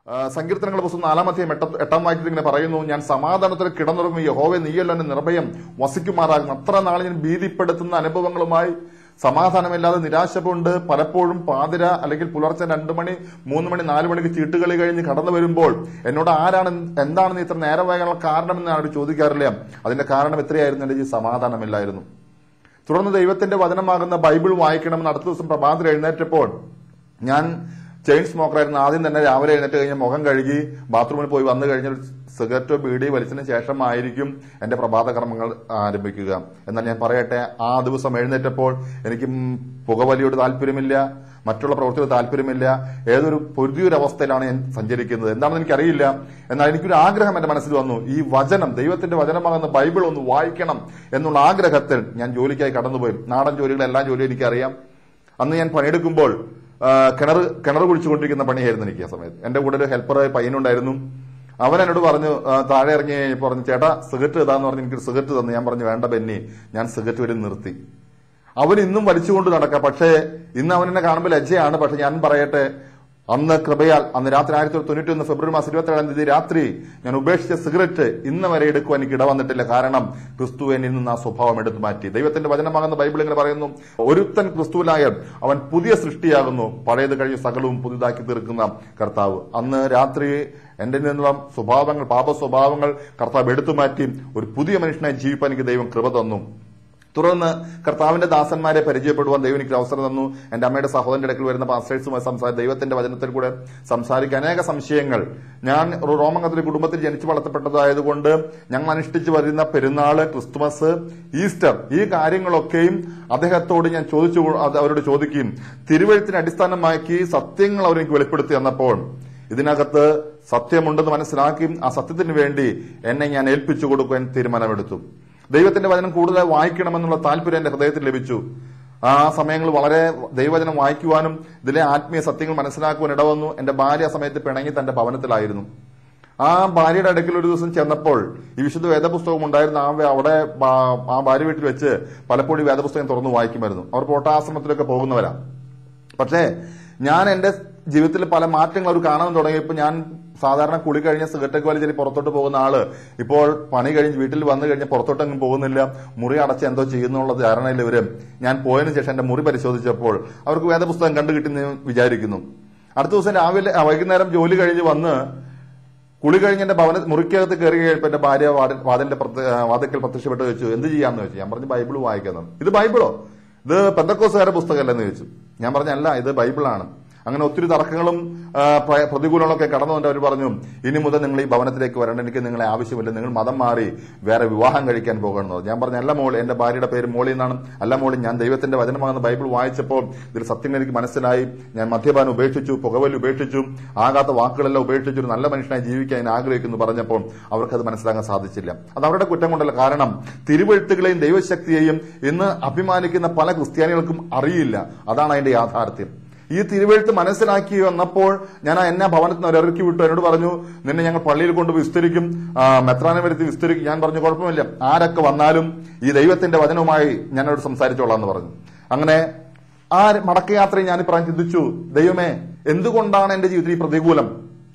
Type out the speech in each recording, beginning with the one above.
സങ്കീർത്തനങ്ങളുടെ പുസ്തകം 4-ാം അധ്യായം 8-ാം വാക്യത്തിൽ ഇങ്ങനെ പറയുന്നു, ഞാൻ സമാധാനത്തിൽ കിടന്നുറങ്ങും, യഹോവേ നീയല്ലോ എന്നെ നിർഭയം വസിക്കുമാറാകും. അത്ര നാൾ ഞാൻ ഭീതിപ്പെടുത്തുന്ന അനുഭവങ്ങളുമായി സമാധാനമില്ലാതെ നിരാശ കൊണ്ട് പലപ്പോഴും പാതിര അല്ലെങ്കിൽ പുലർച്ചെ 2 മണി 3 മണി 4 മണിക്ക് ചീട്ടുകളി കഴിഞ്ഞ് കടന്നു വരുമ്പോൾ എന്നോട് എന്താണ് നീ ഇത്ര നേരം വൈകാനുള്ള കാരണമെന്ന് ഞാൻ ചോദിക്കാറില്ല. അതിന്റെ കാരണം എത്രയായിരുന്നു? എന്റെ സമാധാനമില്ലായിരുന്നു. തുടർന്ന് ദൈവത്തിന്റെ വചനമാകുന്ന ബൈബിൾ വായിക്കണമെന്ന് അടുത്ത ദിവസം പ്രഭാതത്തിൽ എഴുന്നേറ്റപ്പോൾ, ഞാൻ ചെയിൻ സ്മോക്കറായിരുന്നു. ആദ്യം തന്നെ രാവിലെ എഴുന്നേറ്റ് കഴിഞ്ഞ് മുഖം കഴുകി ബാത്റൂമിൽ പോയി വന്നു കഴിഞ്ഞ ഒരു സിഗരറ്റോ ബീഡി വലിച്ചതിന് ശേഷമായിരിക്കും എന്റെ പ്രഭാത കർമ്മങ്ങൾ ആരംഭിക്കുക. എന്നാൽ ഞാൻ പറയട്ടെ, ആ ദിവസം എഴുന്നേറ്റപ്പോൾ എനിക്ക് പുകവലിയോട് താല്പര്യമില്ല, മറ്റുള്ള പ്രവൃത്തിയോട് താല്പര്യമില്ല. ഏതൊരു പുതിയൊരു അവസ്ഥയിലാണ് ഞാൻ സഞ്ചരിക്കുന്നത്, എന്താണെന്ന് എനിക്കറിയില്ല. എന്നാൽ എനിക്കൊരു ആഗ്രഹം എന്റെ മനസ്സിൽ വന്നു, ഈ വചനം, ദൈവത്തിന്റെ വചനമാകുന്ന ബൈബിൾ ഒന്ന് വായിക്കണം എന്നുള്ള ആഗ്രഹത്തിൽ ഞാൻ ജോലിക്കായി കടന്നുപോയി. നാടൻ ജോലികളെല്ലാം ജോലി എനിക്കറിയാം. അന്ന് ഞാൻ പണിയെടുക്കുമ്പോൾ കിണർ കുഴിച്ചുകൊണ്ടിരിക്കുന്ന പണിയായിരുന്നു എനിക്ക്. ആ സമയത്ത് എന്റെ കൂടെ ഒരു ഹെൽപ്പർ പയ്യനുണ്ടായിരുന്നു. അവൻ എന്നോട് പറഞ്ഞു, താഴെ ഇറങ്ങി പറഞ്ഞു, ചേട്ടാ സിഗരറ്റ് ഇതാന്ന് പറഞ്ഞ് എനിക്കൊരു സിഗരറ്റ് തന്നു. ഞാൻ പറഞ്ഞു, വേണ്ട ബെന്നി, ഞാൻ സിഗരറ്റ് വരെ നിർത്തി. അവൻ ഇന്നും വലിച്ചുകൊണ്ട് നടക്കാം. പക്ഷേ ഇന്ന് അവനെന്നെ കാണുമ്പോൾ ലജ്ജയാണ്. പക്ഷെ ഞാൻ പറയട്ടെ, അന്ന് കൃപയാൽ, അന്ന് രാത്രി 1991 ഫെബ്രുവരി മാസം 27-ാം തീയതി രാത്രി ഞാൻ ഉപേക്ഷിച്ച സിഗരറ്റ് ഇന്ന് വരെ എടുക്കുവാൻ എനിക്ക് ഇടവന്നിട്ടില്ല. കാരണം ക്രിസ്തു എന്നിൽ നിന്ന് ആ സ്വഭാവം എടുത്തു മാറ്റി. ദൈവത്തിന്റെ വചനമാകുന്ന ബൈബിൾ ഇങ്ങനെ പറയുന്നു, ഒരുത്തൻ ക്രിസ്തുവിലായാൽ അവൻ പുതിയ സൃഷ്ടിയാകുന്നു, പഴയത് കഴിഞ്ഞ് സകലവും പുതിയതാക്കി തീർക്കുന്ന കർത്താവ്. അന്ന് രാത്രി എന്റെ നിന്നുള്ള സ്വഭാവങ്ങൾ, പാപ സ്വഭാവങ്ങൾ കർത്താവ് എടുത്തു മാറ്റി ഒരു പുതിയ മനുഷ്യനായി ജീവിക്കാൻ എനിക്ക് ദൈവം കൃപ തന്നു. തുടർന്ന് കർത്താവിന്റെ ദാസന്മാരെ പരിചയപ്പെടുവാൻ ദൈവം എനിക്ക് അവസരം തന്നു. എന്റെ അമ്മയുടെ സഹോദരന്റെ ഇടയ്ക്ക് വരുന്ന പാസ്റ്റേഴ്സുമായി ദൈവത്തിന്റെ വചനത്തിൽ കൂടെ സംസാരിക്കാൻ അനേക സംശയങ്ങൾ. ഞാൻ റോമൻ കത്തോലിക്ക കുടുംബത്തിൽ ജനിച്ചു വളർത്തപ്പെട്ടതായതുകൊണ്ട് ഞങ്ങൾ അനുഷ്ഠിച്ചു വരുന്ന പെരുന്നാള്, ക്രിസ്തുമസ്, ഈസ്റ്റർ, ഈ കാര്യങ്ങളൊക്കെയും അദ്ദേഹത്തോട് ഞാൻ അവരോട് ചോദിക്കുകയും തിരുവെഴുത്തിനെ അടിസ്ഥാനമാക്കി സത്യങ്ങൾ അവരെനിക്ക് വെളിപ്പെടുത്തി തന്നപ്പോൾ ഇതിനകത്ത് സത്യമുണ്ടെന്ന് മനസ്സിലാക്കി ആ സത്യത്തിന് വേണ്ടി എന്നെ ഞാൻ ഏൽപ്പിച്ചു കൊടുക്കുവാൻ തീരുമാനമെടുത്തു. ദൈവത്തിന്റെ വചനം കൂടുതൽ വായിക്കണമെന്നുള്ള താല്പര്യം എന്റെ ഹൃദയത്തിൽ ലഭിച്ചു. ആ സമയങ്ങൾ വളരെ ദൈവവചനം വായിക്കുവാനും ഇതിലെ ആത്മീയ സത്യങ്ങൾ മനസ്സിലാക്കുവാൻ ഇടവന്നു. എന്റെ ഭാര്യ ആ സമയത്ത് പിണങ്ങി തന്റെ ഭവനത്തിലായിരുന്നു. ആ ഭാര്യയുടെ അടുക്കൽ ഒരു ദിവസം ചെന്നപ്പോൾ ഈ വിശുദ്ധ വേദപുസ്തകം ഉണ്ടായിരുന്ന അവിടെ ആ ഭാര്യ വീട്ടിൽ വെച്ച് പലപ്പോഴും വേദപുസ്തകം തുറന്നു വായിക്കുമായിരുന്നു. അവർ പോട്ടാശ്രമത്തിലൊക്കെ പോകുന്നവരാ. പക്ഷേ ഞാൻ എന്റെ ജീവിതത്തിൽ പല മാറ്റങ്ങൾ അവർ കാണാൻ തുടങ്ങിയപ്പോൾ, ഞാൻ സാധാരണ കുളി കഴിഞ്ഞ സിഗരറ്റൊക്കെ വലിച്ച് പുറത്തോട്ട് പോകുന്ന ആള് ഇപ്പോൾ പണി കഴിഞ്ഞ് വീട്ടിൽ വന്നു കഴിഞ്ഞ് പുറത്തോട്ടൊന്നും പോകുന്നില്ല, മുറി അടച്ച് എന്തോ ചെയ്യുന്നുള്ള ധാരണയിൽ ഇവര്. ഞാൻ പോയതിനു ശേഷം എന്റെ മുറി പരിശോധിച്ചപ്പോൾ അവർക്ക് വേദപുസ്തകം കണ്ടു കിട്ടിയെന്ന് വിചാരിക്കുന്നു. അടുത്ത ദിവസം വൈകുന്നേരം ജോലി കഴിഞ്ഞ് വന്ന് കുളി കഴിഞ്ഞ് എന്റെ മുറിക്കകത്ത് കയറി കഴിയപ്പോൾ എന്റെ ഭാര്യ വാതിക്കൽ പ്രത്യക്ഷപ്പെട്ട് ചോദിച്ചു, എന്ത് ചെയ്യാന്ന് ചോദിച്ചു. ഞാൻ പറഞ്ഞു, ബൈബിൾ വായിക്കാന്ന്. ഇത് ബൈബിളോ? ഇത് പെന്തക്കോസുകാരുടെ പുസ്തകമല്ലെന്ന് ചോദിച്ചു. ഞാൻ പറഞ്ഞല്ല, ഇത് ബൈബിളാണ്. അങ്ങനെ ഒത്തിരി തർക്കങ്ങളും പ്രതികൂലങ്ങളൊക്കെ കടന്നുകൊണ്ട് അവർ പറഞ്ഞു, ഇനി മുതൽ നിങ്ങൾ ഈ ഭവനത്തിലേക്ക് വരേണ്ട, എനിക്ക് നിങ്ങളെ ആവശ്യമില്ല, നിങ്ങൾ മതം മാറി വേറെ വിവാഹം കഴിക്കാൻ പോകണമെന്നത്. ഞാൻ പറഞ്ഞു, അല്ല മോളി, എന്റെ ഭാര്യയുടെ പേര് മോളി എന്നാണ്. അല്ല മോളി, ഞാൻ ദൈവത്തിന്റെ വചനമാകുന്ന ബൈബിൾ വായിച്ചപ്പോൾ ഇതിൽ സത്യങ്ങൾ എനിക്ക് മനസ്സിലായി. ഞാൻ മദ്യപാനം ഉപേക്ഷിച്ചു, പുകവലി ഉപേക്ഷിച്ചു, ആകാത്ത വാക്കുകളെല്ലാം ഉപേക്ഷിച്ചു, ഒരു നല്ല മനുഷ്യനായി ജീവിക്കാൻ ഞാൻ ആഗ്രഹിക്കുന്നു പറഞ്ഞപ്പോൾ അവർക്കത് മനസ്സിലാക്കാൻ സാധിച്ചില്ല. അത് അവരുടെ കുറ്റം കൊണ്ടല്ല. കാരണം തിരുവെഴുത്തുകളെയും ദൈവശക്തിയെയും ഇന്ന് അഭിമാനിക്കുന്ന പല ക്രിസ്ത്യാനികൾക്കും അറിയില്ല. അതാണ് അതിന്റെ യാഥാർത്ഥ്യം. ഈ തിരുവെഴുത്ത് മനസ്സിലാക്കി വന്നപ്പോൾ ഞാൻ എന്നെ ഭവനത്തിൽ നിന്ന് ഇറക്കി വിട്ടു. എന്നോട് പറഞ്ഞു, നിന്നെ ഞങ്ങൾ പള്ളിയിൽ കൊണ്ട് വിസ്തരിക്കും, മെത്രാനെ വരുത്തി വിസ്തരിക്കും. ഞാൻ പറഞ്ഞു, കുഴപ്പമില്ല, ആരൊക്കെ വന്നാലും ഈ ദൈവത്തിന്റെ വചനവുമായി ഞാനോട് സംസാരിച്ചോളാം എന്ന് പറഞ്ഞു. അങ്ങനെ ആ മടക്കയാത്രയിൽ ഞാൻ പറഞ്ഞ് ചിന്തിച്ചു, ദൈവമേ, എന്തുകൊണ്ടാണ് എന്റെ ജീവിതത്തിൽ ഈ പ്രതികൂലം?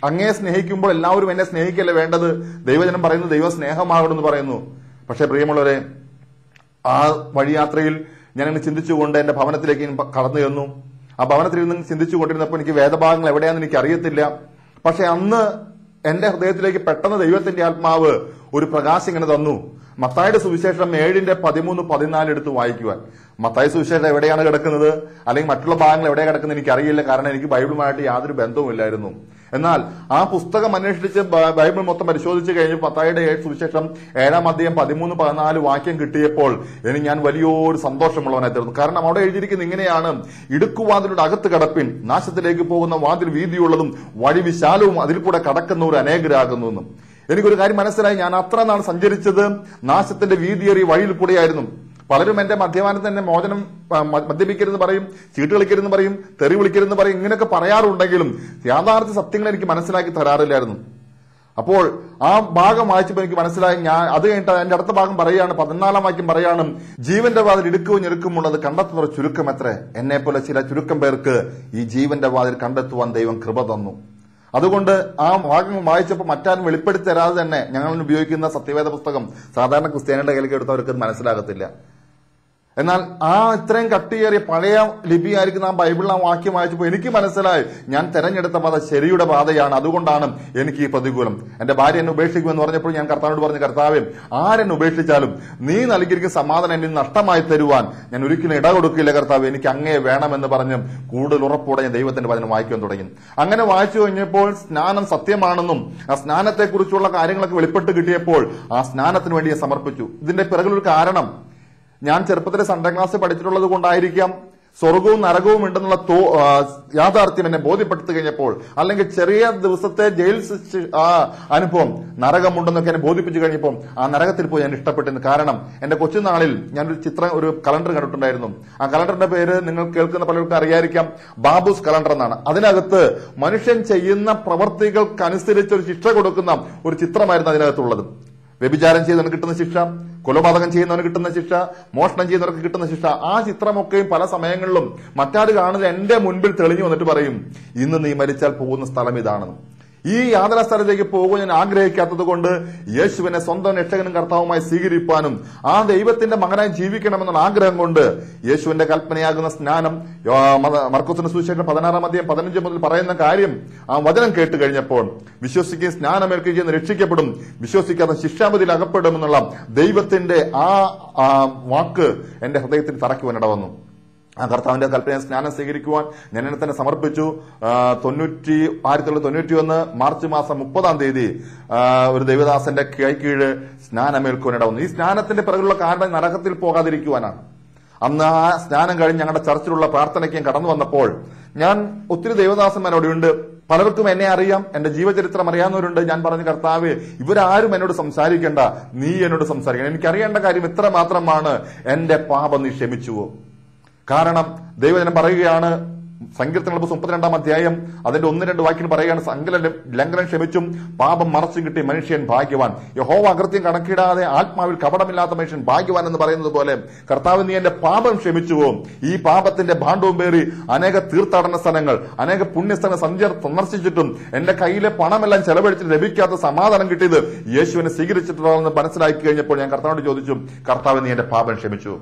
അങ്ങയെ സ്നേഹിക്കുമ്പോൾ എല്ലാവരും എന്നെ സ്നേഹിക്കല്ലേ വേണ്ടത്? ദൈവജനം പറയുന്നു ദൈവ സ്നേഹമാകണമെന്ന് പറയുന്നു. പക്ഷെ പ്രിയമുള്ളവരെ, ആ വഴിയാത്രയിൽ ഞാനങ്ങനെ ചിന്തിച്ചുകൊണ്ട് എന്റെ ഭവനത്തിലേക്ക് കടന്നു ചെന്നു. ആ ഭവനത്തിൽ നിന്ന് ചിന്തിച്ചു കൊണ്ടിരുന്നപ്പോൾ എനിക്ക് വേദഭാഗങ്ങൾ എവിടെയാണെന്ന് എനിക്ക് അറിയത്തില്ല. പക്ഷെ അന്ന് എന്റെ ഹൃദയത്തിലേക്ക് പെട്ടെന്ന് ദൈവത്തിന്റെ ആത്മാവ് ഒരു പ്രകാശം ഇങ്ങനെ തന്നു. മത്തായിയുടെ സുവിശേഷം 7:13-14 എടുത്ത് വായിക്കുവാൻ. മത്തായി സുവിശേഷം എവിടെയാണ് കിടക്കുന്നത്, അല്ലെങ്കിൽ മറ്റുള്ള ഭാഗങ്ങൾ എവിടെ കിടക്കുന്നത് എനിക്കറിയില്ല. കാരണം എനിക്ക് ബൈബിളുമായിട്ട് യാതൊരു ബന്ധവുമില്ലായിരുന്നു. എന്നാൽ ആ പുസ്തകം അന്വേഷിച്ച് ബൈബിൾ മൊത്തം പരിശോധിച്ച് കഴിഞ്ഞ് മത്തായിയുടെ സുവിശേഷം 7:13-14 വാക്യം കിട്ടിയപ്പോൾ ഞാൻ വലിയൊരു സന്തോഷമുള്ളവനായി തീർന്നു. കാരണം അവിടെ എഴുതിയിരിക്കുന്നത് ഇങ്ങനെയാണ്, ഇടുക്കുവാതിലൂടെ അകത്ത് കടപ്പിൻ, നാശത്തിലേക്ക് പോകുന്ന വാതിൽ വീതിയുള്ളതും വഴി വിശാലവും അതിൽ കൂടെ കടക്കുന്നവർ അനേകരാകുന്നു എന്നും. എനിക്കൊരു കാര്യം മനസ്സിലായി, ഞാൻ അത്ര നാൾ സഞ്ചരിച്ചത് നാശത്തിന്റെ വീതിയേറിയ വഴിയിൽ കൂടെയായിരുന്നു. പലരും എന്റെ മദ്യപാനത്തിൽ തന്നെ മദ്യപിക്കരുതെന്ന് പറയും, ചീട്ട് കളിക്കരുതെന്ന് പറയും, തെറി വിളിക്കരുതെന്ന് പറയും, ഇങ്ങനെയൊക്കെ പറയാറുണ്ടെങ്കിലും യാഥാർത്ഥ്യ സത്യങ്ങൾ എനിക്ക് മനസ്സിലാക്കി തരാറില്ലായിരുന്നു. അപ്പോൾ ആ ഭാഗം വായിച്ചപ്പോൾ എനിക്ക് മനസ്സിലായി. ഞാൻ അത് കഴിഞ്ഞിട്ട് എന്റെ അടുത്ത ഭാഗം പറയാണ്, 14-ാം വാക്യം പറയാണ്, ജീവന്റെ വാതിൽ ഇടുക്കവും ഞെരുക്കമുള്ളത് കണ്ടെത്തുന്ന ചുരുക്കം എത്ര, എന്നെ പോലെ ചില ചുരുക്കം പേർക്ക് ഈ ജീവന്റെ വാതിൽ കണ്ടെത്തുവാൻ ദൈവം കൃപ തന്നു. അതുകൊണ്ട് ആ വാക്യം വായിച്ചപ്പോൾ മറ്റാരും വെളിപ്പെടുത്തി തരാതെ തന്നെ ഞങ്ങൾ ഉപയോഗിക്കുന്ന സത്യവേദ പുസ്തകം സാധാരണ ക്രിസ്ത്യാനികളുടെ കയ്യിലേക്ക് എടുത്തവർക്ക് മനസ്സിലാകത്തില്ല. എന്നാൽ ആ ഇത്രയും കട്ടിയേറിയ പഴയ ലിപിയായിരിക്കുന്ന ആ ബൈബിളിൽ ആ വാക്യം വായിച്ചപ്പോൾ എനിക്ക് മനസ്സിലായി ഞാൻ തെരഞ്ഞെടുത്ത പാത ശരിയുടെ പാതയാണ്, അതുകൊണ്ടാണ് എനിക്ക് ഈ പ്രതികൂലം. എന്റെ ഭാര്യ എന്നെ ഉപേക്ഷിക്കുമെന്ന് പറഞ്ഞപ്പോൾ ഞാൻ കർത്താവിനോട് പറഞ്ഞു, കർത്താവേ, ആരെന്നെ ഉപേക്ഷിച്ചാലും നീ നൽകിയിരിക്കുന്ന സമാധാനം എന്നെ നഷ്ടമായി തരുവാൻ ഞാൻ ഒരിക്കലും ഇട കൊടുക്കില്ല കർത്താവ്, എനിക്ക് അങ്ങയെ വേണമെന്ന് പറഞ്ഞ് കൂടുതൽ ഉറപ്പോടെ ഞാൻ ദൈവത്തിന്റെ വചനം വായിക്കാൻ തുടങ്ങി. അങ്ങനെ വായിച്ചു കഴിഞ്ഞപ്പോൾ സ്നാനം സത്യമാണെന്നും ആ സ്നാനത്തെക്കുറിച്ചുള്ള കാര്യങ്ങളൊക്കെ വെളിപ്പെട്ട് കിട്ടിയപ്പോൾ ആ സ്നാനത്തിന് വേണ്ടി ഞാൻ സമർപ്പിച്ചു. ഇതിന്റെ പിറകിലൊരു കാരണം, ഞാൻ ചെറുപ്പത്തിലെ സൺഡേ ക്ലാസ് പഠിച്ചിട്ടുള്ളത് കൊണ്ടായിരിക്കാം, സ്വർഗവും നരകവും ഉണ്ടെന്നുള്ള യാഥാർത്ഥ്യം എന്നെ ബോധ്യപ്പെടുത്തി കഴിഞ്ഞപ്പോൾ, അല്ലെങ്കിൽ ചെറിയ ദിവസത്തെ ജയിൽ അനുഭവം നരകമുണ്ടെന്നൊക്കെ എന്നെ ബോധിപ്പിച്ചു കഴിഞ്ഞപ്പോൾ ആ നരകത്തിൽ പോയി ഞാൻ ഇഷ്ടപ്പെട്ടിരുന്നു. കാരണം എന്റെ കൊച്ചുനാളിൽ ഒരു കലണ്ടർ കണ്ടിട്ടുണ്ടായിരുന്നു. ആ കലണ്ടറിന്റെ പേര് നിങ്ങൾ കേൾക്കുന്ന പലർക്കും അറിയാതിരിക്കാം, ബാബൂസ് കലണ്ടർ എന്നാണ്. അതിനകത്ത് മനുഷ്യൻ ചെയ്യുന്ന പ്രവർത്തികൾക്കനുസരിച്ച് ഒരു ശിക്ഷ കൊടുക്കുന്ന ഒരു ചിത്രമായിരുന്നു അതിനകത്തുള്ളത്. വ്യഭിചാരം ചെയ്തവന് കിട്ടുന്ന ശിക്ഷ, കൊലപാതകം ചെയ്യുന്നവന് കിട്ടുന്ന ശിക്ഷ, മോഷണം ചെയ്യുന്നവർക്ക് കിട്ടുന്ന ശിക്ഷ. ആ ചിത്രമൊക്കെയും പല സമയങ്ങളിലും മറ്റാര് കാണുന്നത് എന്റെ മുൻപിൽ തെളിഞ്ഞു വന്നിട്ട് പറയും, ഇന്ന് നീ മരിച്ചാൽ പോകുന്ന സ്ഥലം ഇതാണെന്ന്. ഈ യാതന സ്ഥലത്തേക്ക് പോകുവാൻ ഞാൻ ആഗ്രഹിക്കാത്തത് കൊണ്ട് യേശുവിനെ സ്വന്തം രക്ഷകനും കർത്താവുമായി സ്വീകരിപ്പാനും ആ ദൈവത്തിന്റെ മകനായി ജീവിക്കണമെന്നുള്ള ആഗ്രഹം കൊണ്ട് യേശുവിന്റെ കൽപ്പനയാകുന്ന സ്നാനം, മർക്കോസിന്റെ സുവിശേഷം 16-15 മുതൽ പറയുന്ന കാര്യം ആ വചനം കേട്ട് കഴിഞ്ഞപ്പോൾ വിശ്വസിക്കുകയും സ്നാനമേൽക്കുകയും ചെയ്യുന്ന രക്ഷിക്കപ്പെടും, വിശ്വസിക്കാതെ ശിക്ഷാവിധിയിൽ അകപ്പെടുമെന്നുള്ള ദൈവത്തിന്റെ ആ വാക്ക് എന്റെ ഹൃദയത്തിൽ തറയ്ക്കുവാൻ ഇടവന്നു. ആ കർത്താവിന്റെ കൽപ്പന സ്നാനം സ്വീകരിക്കുവാൻ ഞാൻ എന്നെ തന്നെ സമർപ്പിച്ചു. 1991 മാർച്ച് മാസം 30 ഒരു ദൈവദാസന്റെ കീഴ് സ്നാനമേൽക്കുവാനിടവന്നു. ഈ സ്നാനത്തിന്റെ പിറകുള്ള കാരണം നരകത്തിൽ പോകാതിരിക്കുവാനാണ്. അന്ന് ആ സ്നാനം കഴിഞ്ഞ് ഞങ്ങളുടെ ചർച്ചിലുള്ള പ്രാർത്ഥനയ്ക്ക് ഞാൻ കടന്നു വന്നപ്പോൾ ഞാൻ ഒത്തിരി ദൈവദാസന്മാരോടുണ്ട്, പലർക്കും എന്നെ അറിയാം, എന്റെ ജീവചരിത്രം അറിയാവുന്നവരുണ്ട്. ഞാൻ പറഞ്ഞു, കർത്താവേ, ഇവരാരും എന്നോട് സംസാരിക്കേണ്ട, നീ എന്നോട് സംസാരിക്കണം. എനിക്കറിയേണ്ട കാര്യം ഇത്ര മാത്രമാണ്, എന്റെ പാപം നീ ക്ഷമിച്ചുവോ? കാരണം ദൈവജനം പറയുകയാണ്, സങ്കീർത്തനങ്ങളുടെ 32-ാം അധ്യായം അതിന്റെ 1-2 വാക്യം പറയുകയാണ്, സകല ലംഘനം ക്ഷമിച്ചും പാപം മറച്ചു കിട്ടി മനുഷ്യൻ ഭാഗ്യവാൻ. യഹോവ അകൃത്യം കണക്കിടാതെ ആത്മാവിൽ കപടമില്ലാത്ത മനുഷ്യൻ ഭാഗ്യവാൻ എന്ന് പറയുന്നത് പോലെ, കർത്താവ് നീ എന്റെ പാപം ക്ഷമിച്ചുവോ? ഈ പാപത്തിന്റെ ഭാണ്ഡവും പേറി അനേക തീർത്ഥാടന സ്ഥലങ്ങൾ, അനേക പുണ്യസ്ഥലങ്ങൾ സന്ദർശിച്ചിട്ടും എന്റെ കയ്യിലെ പണമെല്ലാം ചെലവഴിച്ചിട്ട് ലഭിക്കാത്ത സമാധാനം കിട്ടിയത് യേശുവിനെ സ്വീകരിച്ചിട്ടുള്ളതെന്ന് മനസ്സിലാക്കി കഴിഞ്ഞപ്പോൾ ഞാൻ കർത്താവിനോട് ചോദിച്ചു, കർത്താവ് നീ എന്റെ പാപം ക്ഷമിച്ചു?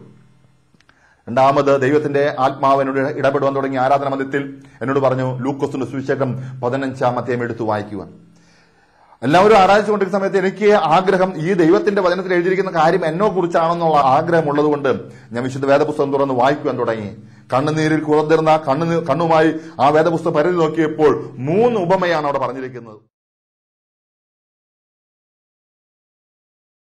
രണ്ടാമത് ദൈവത്തിന്റെ ആത്മാവിനോട് ഇടപെടുവാൻ തുടങ്ങി ആരാധന മധ്യത്തിൽ എന്നോട് പറഞ്ഞു, ലൂക്കോസിന്റെ സുവിശേഷം 15-ാം അധ്യായം എടുത്തു വായിക്കുവാൻ. എല്ലാവരും ആരാധിച്ചുകൊണ്ടിരിക്കുന്ന സമയത്ത് എനിക്ക് ആഗ്രഹം, ഈ ദൈവത്തിന്റെ വചനത്തിൽ എഴുതിയിരിക്കുന്ന കാര്യം എന്നോ കുറിച്ചാണെന്നുള്ള ആഗ്രഹം ഉള്ളതുകൊണ്ട് ഞാൻ വിശുദ്ധ വേദപുസ്തകം തുറന്ന് വായിക്കുവാൻ തുടങ്ങി. കണ്ണുനീരിൽ കുതിർന്ന കണ്ണുമായി ആ വേദപുസ്തകം പരിധി നോക്കിയപ്പോൾ 3 ഉപമയാണ് അവിടെ പറഞ്ഞിരിക്കുന്നത്.